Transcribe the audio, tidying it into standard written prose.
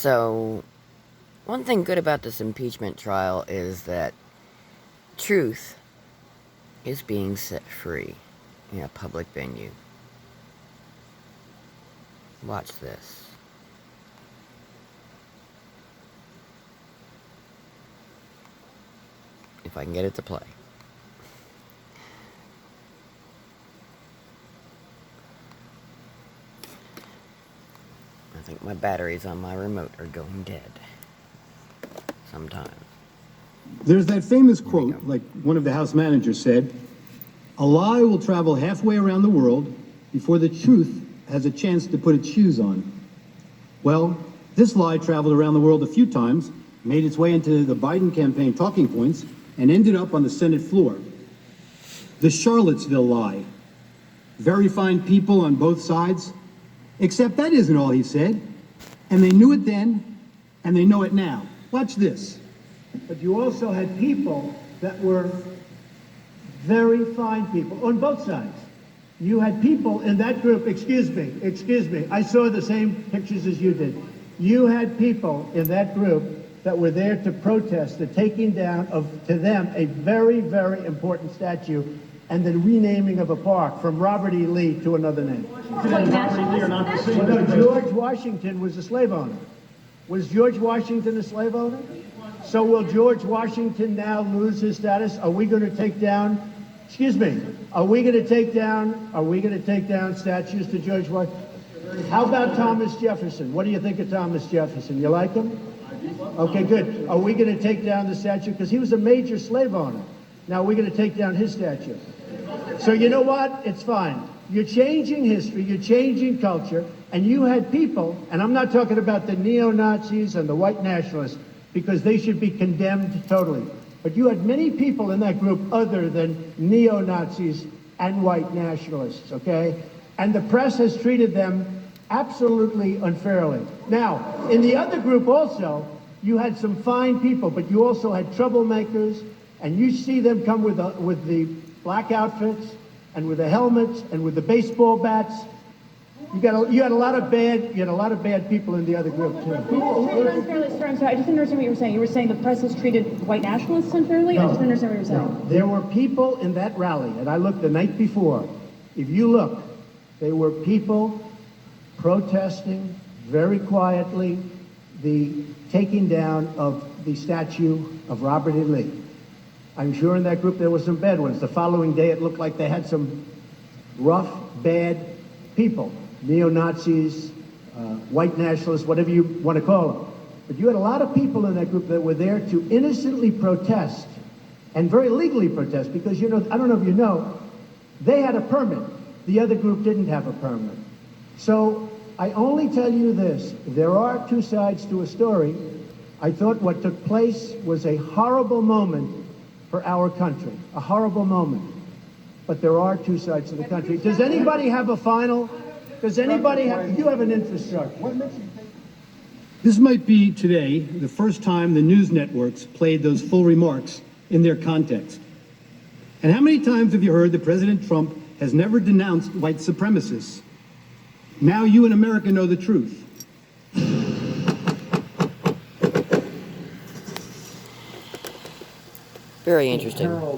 So, one thing good about this impeachment trial is that truth is being set free in a public venue. Watch this. If I can get it to play. I think my batteries on my remote are going dead. Sometime. There's that famous quote, like one of the House managers said, "A lie will travel halfway around the world before the truth has a chance to put its shoes on." Well, this lie traveled around the world a few times, made its way into the Biden campaign talking points, and ended up on the Senate floor. The Charlottesville lie. Very fine people on both sides. Except that isn't all he said. And they knew it then, and they know it now. Watch this. But you also had people that were very fine people on both sides. You had people in that group, excuse me, I saw the same pictures as you did. You had people in that group that were there to protest the taking down of, to them, a very, very important statue and the renaming of a park from Robert E. Lee to another name. No, George Washington was a slave owner. Was George Washington a slave owner? So will George Washington now lose his status? Are we going to take down, excuse me, are we going to take down statues to George Washington? How about Thomas Jefferson? What do you think of Thomas Jefferson? You like him? Okay, good. Are we going to take down the statue? Because he was a major slave owner. Now we're going to take down his statue. So you know what? It's fine. You're changing history, you're changing culture, and you had people, and I'm not talking about the neo-Nazis and the white nationalists, because they should be condemned totally. But you had many people in that group other than neo-Nazis and white nationalists, okay? And the press has treated them absolutely unfairly. Now, in the other group also, you had some fine people, but you also had troublemakers, and you see them come with the black outfits and with the helmets and with the baseball bats. You had a lot of bad people in the other group too. Unfairly, sir, I'm sorry, I just didn't understand what you were saying. You were saying the press has treated white nationalists unfairly? No, I just didn't understand what you were saying. No. There were people in that rally, and I looked the night before. If you look, there were people protesting very quietly the taking down of the statue of Robert E. Lee. I'm sure in that group there were some bad ones. The following day it looked like they had some rough, bad people, neo-Nazis, white nationalists, whatever you want to call them. But you had a lot of people in that group that were there to innocently protest and very legally protest because, you know, I don't know if you know, they had a permit. The other group didn't have a permit. So I only tell you this, there are two sides to a story. I thought what took place was a horrible moment for our country, a horrible moment. But there are two sides to the country. Does anybody have a final? Does anybody have, you have an infrastructure. This might be today the first time the news networks played those full remarks in their context. And how many times have you heard that President Trump has never denounced white supremacists? Now you in America know the truth. Very interesting.